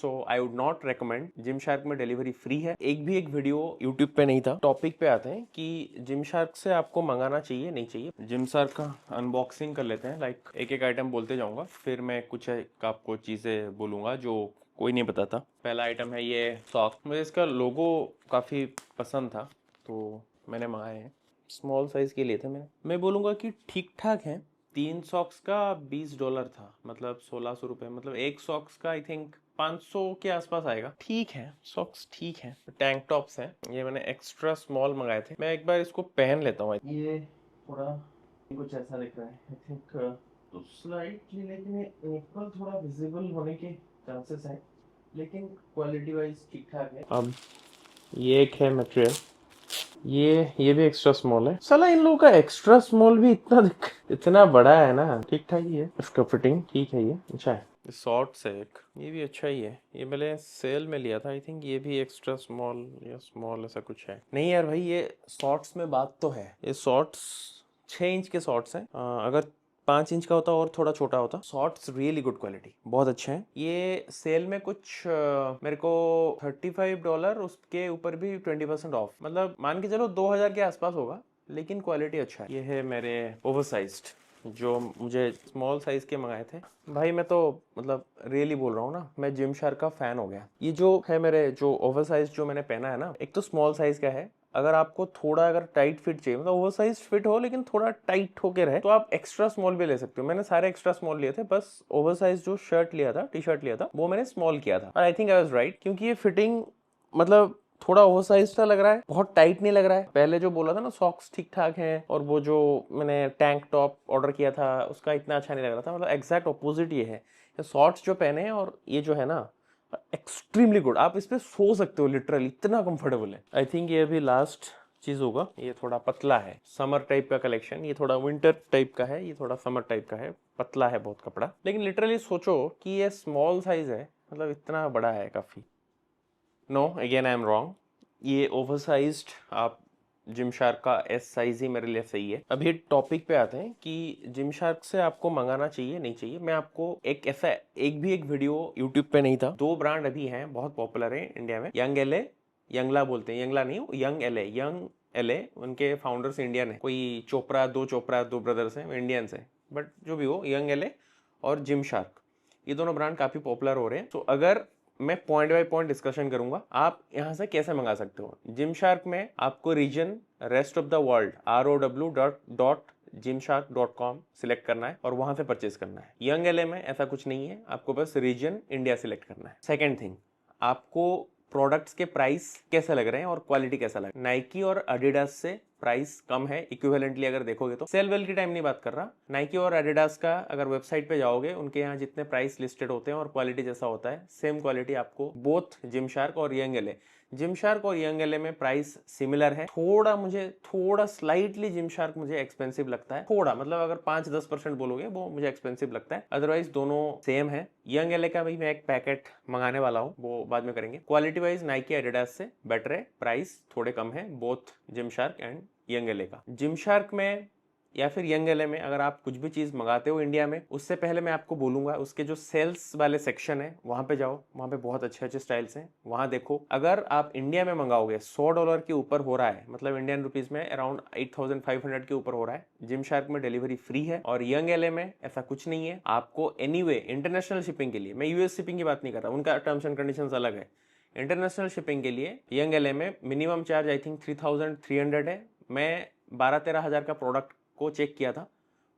So I would not recommend. Gym shark में delivery free है। एक वीडियो यूट्यूब पे नहीं था। टॉपिक पे आते हैं कि जिम शार्क से आपको मंगाना चाहिए नहीं चाहिए। जिम शार्क का अनबॉक्सिंग कर लेते हैं। लाइक एक एक आइटम बोलते जाऊंगा, फिर मैं कुछ आपको चीज़ें बोलूँगा जो कोई नहीं बताता। पहला आइटम है ये सॉक्स। मुझे इसका लोगो काफ़ी पसंद था तो मैंने मंगाए हैं। स्मॉल साइज़ के लिए थे मैं बोलूँगा कि ठीक ठाक है। 3 सॉक्स का $20 था, मतलब 1600 रुपये। मतलब एक सॉक्स का आई थिंक 500 के आसपास आएगा। ठीक है, सॉक्स ठीक है। टैंक टॉप्स हैं, ये मैंने एक्स्ट्रा स्मॉल मंगाए थे। मैं एक बार इसको पहन लेता हूँ। ये थोड़ा कुछ ऐसा दिख रहा है आई थिंक, तो स्लाइटली, लेकिन ये एप्पल थोड़ा विजिबल होने के चांसेस हैं, लेकिन क्वालिटी वाइज ठीक ठाक है। अब ये एक है मटेरियल, ये भी एक्स्ट्रा स्मॉल है। साला इन लोगों का एक्स्ट्रा स्मॉल भी इतना बड़ा है ना। ठीक ठाक ही है, इसका फिटिंग ठीक है। ये अच्छा है। शॉर्ट्स है एक, ये भी अच्छा ही है। ये मैंने सेल में लिया था आई थिंक। ये भी एक्स्ट्रा स्मॉल या स्मॉल ऐसा कुछ है। नहीं यार भाई, ये शॉर्ट्स में बात तो है। ये शॉर्ट्स 6 इंच के शॉर्ट्स हैं। अगर 5 इंच का होता और थोड़ा छोटा होता। शॉर्ट्स रियली गुड क्वालिटी, बहुत अच्छे हैं। ये सेल में कुछ मेरे को $35, उसके ऊपर भी 20% ऑफ। मतलब मान के चलो 2000 के आसपास होगा, लेकिन क्वालिटी अच्छा है। ये है मेरे ओवरसाइज्ड, जो मुझे स्मॉल साइज के मंगाए थे। भाई मैं तो मतलब रियली बोल रहा हूँ ना, मैं जिम शार्क का फैन हो गया। ये जो है मेरे जो ओवरसाइज जो मैंने पहना है ना, एक तो स्मॉल साइज का है। अगर आपको थोड़ा अगर टाइट फिट चाहिए, मतलब ओवरसाइज फिट हो लेकिन थोड़ा टाइट होके रहे, तो आप एक्स्ट्रा स्मॉल भी ले सकते हो। मैंने सारे एक्स्ट्रा स्मॉल लिए थे, बस ओवरसाइज जो शर्ट लिया था, टी शर्ट लिया था, वो मैंने स्मॉल किया था। और I think I was right, क्योंकि ये फिटिंग मतलब थोड़ा ओवरसाइज सा लग रहा है, बहुत टाइट नहीं लग रहा है। पहले जो बोला था ना सॉक्स ठीक ठाक हैं, और वो जो मैंने टैंक टॉप ऑर्डर किया था उसका इतना अच्छा नहीं लग रहा था। मतलब एग्जैक्ट ऑपोजिट ये है। शॉर्ट्स जो पहने हैं और ये जो है ना, एक्सट्रीमली गुड। आप इस पे सो सकते हो लिटरली, इतना कंफर्टेबल है। आई थिंक ये अभी लास्ट चीज होगा। ये थोड़ा पतला है, समर टाइप का कलेक्शन। ये थोड़ा विंटर टाइप का है, ये थोड़ा समर टाइप का है। पतला है बहुत कपड़ा, लेकिन लिटरली सोचो कि ये स्मॉल साइज है, मतलब इतना बड़ा है काफी। No, again I am wrong. ये ओवरसाइज्ड, आप जिम शार्क का एस साइज ही मेरे लिए सही है। अभी टॉपिक पे आते हैं कि जिम शार्क से आपको मंगाना चाहिए नहीं चाहिए। मैं आपको एक वीडियो यूट्यूब पे नहीं था। 2 ब्रांड अभी हैं बहुत पॉपुलर है इंडिया में। यंग एलए, यंगला बोलते हैं, यंगला नहीं, यंग एलए। उनके फाउंडर्स इंडियन है। कोई चोपड़ा, 2 ब्रदर्स हैं, इंडियंस हैं। बट जो भी हो, यंग एलए और जिम शार्क, ये दोनों ब्रांड काफी पॉपुलर हो रहे हैं। तो अगर मैं पॉइंट बाय पॉइंट डिस्कशन करूंगा, आप यहाँ से कैसे मंगा सकते हो। जिम शार्क में आपको region rest of the world ROW.gymshark.com select करना है और वहां से परचेज करना है। यंग एलए में ऐसा कुछ नहीं है, आपको बस रीजन इंडिया सिलेक्ट करना है। सेकेंड थिंग, आपको प्रोडक्ट्स के प्राइस कैसे लग रहे हैं और क्वालिटी कैसा लग रहा है। नाइकी और एडिडास से प्राइस कम है इक्विवेलेंटली अगर देखोगे तो। सेल वेल की टाइम नहीं बात कर रहा। नाइकी और एडिडास का अगर वेबसाइट पे जाओगे, उनके यहाँ जितने प्राइस लिस्टेड होते हैं और क्वालिटी जैसा होता है, सेम क्वालिटी आपको बोथ जिम शार्क और यंग एलए। जिम शार्क और यंग एलए में प्राइस सिमिलर है। थोड़ा स्लाइटली जिम शार्क मुझे एक्सपेंसिव लगता है, थोड़ा, मतलब अगर 5-10% बोलोगे वो मुझे एक्सपेंसिव लगता है। अदरवाइज दोनों सेम है। यंग एलए का भी मैं एक पैकेट मंगाने वाला हूँ, वो बाद में करेंगे। क्वालिटी वाइज नाइकी एडिडास से बेटर है, प्राइस थोड़े कम है both gym shark and young LA का। जिम शार्क में या फिर यंग एलए में अगर आप कुछ भी चीज मंगाते हो इंडिया में, उससे पहले मैं आपको बोलूंगा उसके जो सेल्स वाले सेक्शन है वहां पे जाओ। वहां पे बहुत अच्छे अच्छे स्टाइल्स हैं, वहां देखो। अगर आप इंडिया में मंगाओगे, $100 के ऊपर हो रहा है, मतलब इंडियन रुपीज में अराउंड 8500 के ऊपर हो रहा है। जिम शार्क में डिलीवरी फ्री है और यंग एलए में ऐसा कुछ नहीं है। आपको एनीवे इंटरनेशनल शिपिंग के लिए, मैं यूएस शिपिंग की बात नहीं कर रहा, उनका टर्म्स एंड कंडीशन अलग है। इंटरनेशनल शिपिंग के लिए यंग एलए में मिनिमम चार्ज आई थिंक 3300 है। मैं 12-13 हज़ार का प्रोडक्ट को चेक किया था,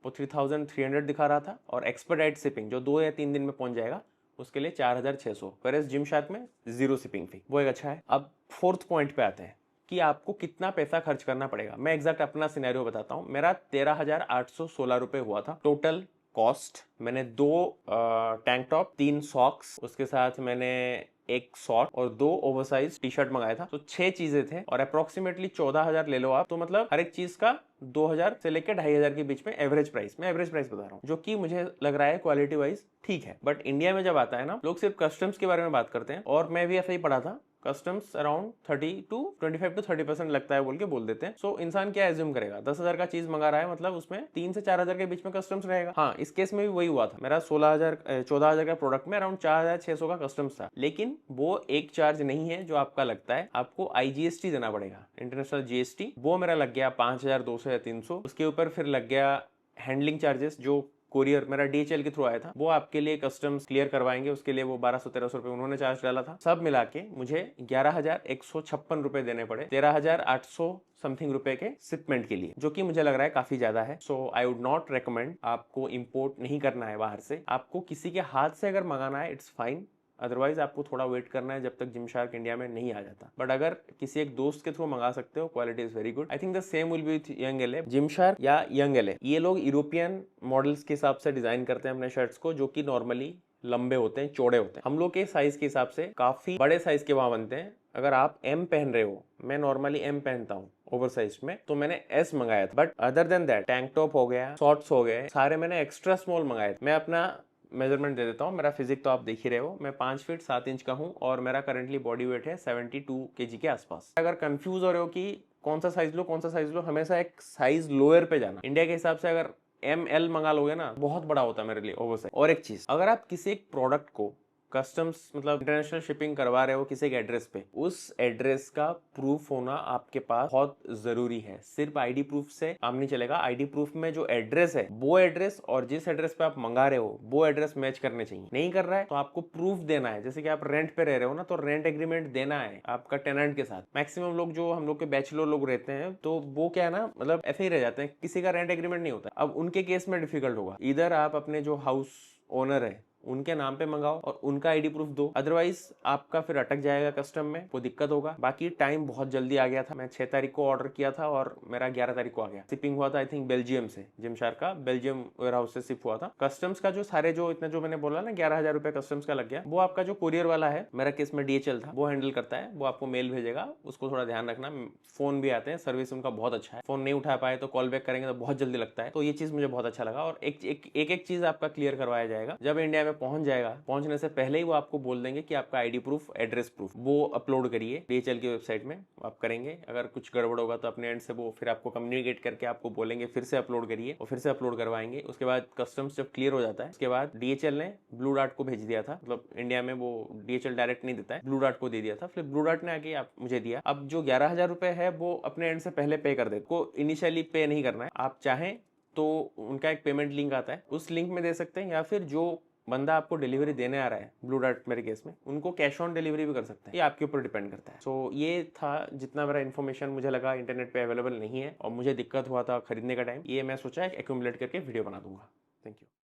वो 3300 दिखा रहा था। और एक्सपेडाइट शिपिंग जो 2 या 3 दिन में पहुंच जाएगा, उसके लिए 4600। वेयर जिम शार्क में 0 शिपिंग फी, वो एक अच्छा है। अब फोर्थ पॉइंट पे आते हैं कि आपको कितना पैसा खर्च करना पड़ेगा। मैं एग्जैक्ट अपना सिनेरियो बताता हूँ। मेरा 13,816 रुपए हुआ था टोटल कॉस्ट। मैंने 2 टैंक टॉप, 3 सॉक्स, उसके साथ मैंने एक शॉर्ट और 2 ओवरसाइज टी शर्ट मंगाया था। तो 6 चीजें थे और अप्रोक्सीमेटली 14,000 ले लो आप। तो मतलब हर एक चीज का 2000 से लेकर 2500 के बीच में एवरेज प्राइस, मैं एवरेज प्राइस बता रहा हूँ, जो कि मुझे लग रहा है क्वालिटी वाइज ठीक है। बट इंडिया में जब आता है ना, लोग सिर्फ कस्टम्स के बारे में बात करते हैं, और मैं भी ऐसा ही पढ़ा था कस्टम्स अराउंड 30 to 25 to 30% लगता है बोल के बोल देते हैं। सो इंसान क्या एज्यूम करेगा, 10,000 का चीज मंगा रहा है, मतलब उसमें 3 से 4,000 के बीच में कस्टम्स रहेगा। हाँ, इस केस में भी वही हुआ था, मेरा 14,000 का प्रोडक्ट में अराउंड 4,600 का कस्टम्स था, लेकिन वो एक चार्ज नहीं है जो आपका लगता है, आपको IGST देना पड़ेगा, इंटरनेशनल GST। वो मेरा लग गया 5,200 या 300। उसके ऊपर फिर लग गया हैंडलिंग चार्जेस, जो कोरियर मेरा DHL के थ्रू आया था, वो आपके लिए कस्टम्स क्लियर करवाएंगे, उसके लिए वो 1200-1300 रुपए उन्होंने चार्ज डाला था। सब मिला के मुझे 11,156 रुपए देने पड़े, 13,800 समथिंग रुपए के शिपमेंट के लिए, जो कि मुझे लग रहा है काफी ज्यादा है। सो आई वुड नॉट रेकमेंड, आपको इंपोर्ट नहीं करना है बाहर से। आपको किसी के हाथ से अगर मंगाना है इट्स फाइन, अदरवाइज आपको थोड़ा वेट करना है जब तक जिमशार्क इंडिया में नहीं आ जाता। बट अगर किसी एक दोस्त के थ्रू मंगा सकते हो, quality is very good. I think the same will be with Young LA. Gymshark या यंग एलए, ये लोग यूरोपियन मॉडल्स के हिसाब से डिजाइन करते हैं अपने शर्ट्स को, जो कि नॉर्मली लंबे होते हैं, चौड़े होते हैं। हम लोग के साइज के हिसाब से काफी बड़े साइज के वहां बनते हैं। अगर आप M पहन रहे हो, मैं नॉर्मली M पहनता हूँ ओवर साइज में, तो मैंने S मंगाया था। But other than that, tank top हो गया, शॉर्ट्स हो गए, सारे मैंने एक्स्ट्रा स्मॉल मंगाए थे। मैं अपना मेजरमेंट दे देता हूँ, मेरा फिजिक तो आप देख ही रहे हो, मैं 5 फीट 7 इंच का हूँ और मेरा करंटली बॉडी वेट है 72 kg के आसपास। अगर कंफ्यूज हो रहे हो कि कौन सा साइज लो, कौन सा साइज लो, हमेशा एक साइज लोअर पे जाना। इंडिया के हिसाब से अगर ML मंगा लोगे ना, बहुत बड़ा होता है मेरे लिए ओवर साइज। और एक चीज, अगर आप किसी एक प्रोडक्ट को कस्टम्स मतलब इंटरनेशनल शिपिंग करवा रहे हो किसी के एड्रेस पे, उस एड्रेस का प्रूफ होना आपके पास बहुत जरूरी है। सिर्फ ID प्रूफ से काम नहीं चलेगा। ID प्रूफ में जो एड्रेस है, वो एड्रेस और जिस एड्रेस पे आप मंगा रहे हो, वो एड्रेस मैच करने चाहिए। नहीं कर रहा है तो आपको प्रूफ देना है। जैसे कि आप रेंट पे रह रहे हो ना, तो रेंट एग्रीमेंट देना है आपका टेनेंट के साथ। मैक्सिमम लोग जो हम लोग के बैचलर लोग रहते हैं, तो वो क्या है ना, मतलब ऐसे ही रह जाते हैं, किसी का रेंट एग्रीमेंट नहीं होता। अब उनके केस में डिफिकल्ट होगा, इधर आप अपने जो हाउस ओनर है उनके नाम पे मंगाओ और उनका ID प्रूफ दो, अदरवाइज आपका फिर अटक जाएगा कस्टम में, वो दिक्कत होगा। बाकी टाइम बहुत जल्दी आ गया था, मैं 6 तारीख को ऑर्डर किया था और मेरा 11 तारीख को आ गया। शिपिंग हुआ था आई थिंक बेल्जियम से, जिमशार्क का बेल्जियम वेयर हाउस से शिप हुआ था। कस्टम्स का जो सारे जो इतना जो मैंने बोला ना 11,000 रुपए कस्टम्स का लग गया, वो आपका जो कुरियर वाला है, मेरा केस में DHL था, वो हैंडल करता है। वो आपको मेल भेजेगा, उसको थोड़ा ध्यान रखना। फोन भी आते हैं, सर्विस उनका बहुत अच्छा है। फोन नहीं उठा पाए तो कॉल बैक करेंगे तो बहुत जल्दी लगता है, तो ये चीज मुझे बहुत अच्छा लगा। और एक चीज आपका क्लियर करवाया जाएगा, जब इंडिया में पहुंच जाएगा, पहुंचने से पहले ही वो आपको बोल देंगे कि आपका ID प्रूफ, एड्रेस प्रूफ वो अपलोड करिए DHL की वेबसाइट में। आप करेंगे, अगर कुछ गड़बड़ होगा तो अपने एंड से वो फिर आपको कम्युनिकेट करके आपको बोलेंगे फिर से अपलोड करिए, और फिर से अपलोड करवाएंगे। उसके बाद कस्टम्स जब क्लियर हो जाता है, उसके बाद DHL ने ब्लू डार्ट को भेज दिया था, मतलब इंडिया में वो DHL डायरेक्ट नहीं देता है, ब्लू डार्ट को दे दिया था। फिर ब्लू डार्ट ने आके आप मुझे दिया। अब जो 11,000 रुपए है वो अपने एंड से पहले पे कर दे, को इनिशियली पे नहीं करना है। आप चाहें तो उनका एक पेमेंट लिंक आता है, उस लिंक में दे सकते हैं, या फिर जो बंदा आपको डिलीवरी देने आ रहा है ब्लू डार्ट मेरे केस में, उनको कैश ऑन डिलीवरी भी कर सकते हैं। ये आपके ऊपर डिपेंड करता है। सो ये था जितना मेरा इन्फॉर्मेशन मुझे लगा इंटरनेट पे अवेलेबल नहीं है और मुझे दिक्कत हुआ था खरीदने का टाइम, ये मैं सोचा एक्यूमुलेट करके वीडियो बना दूंगा।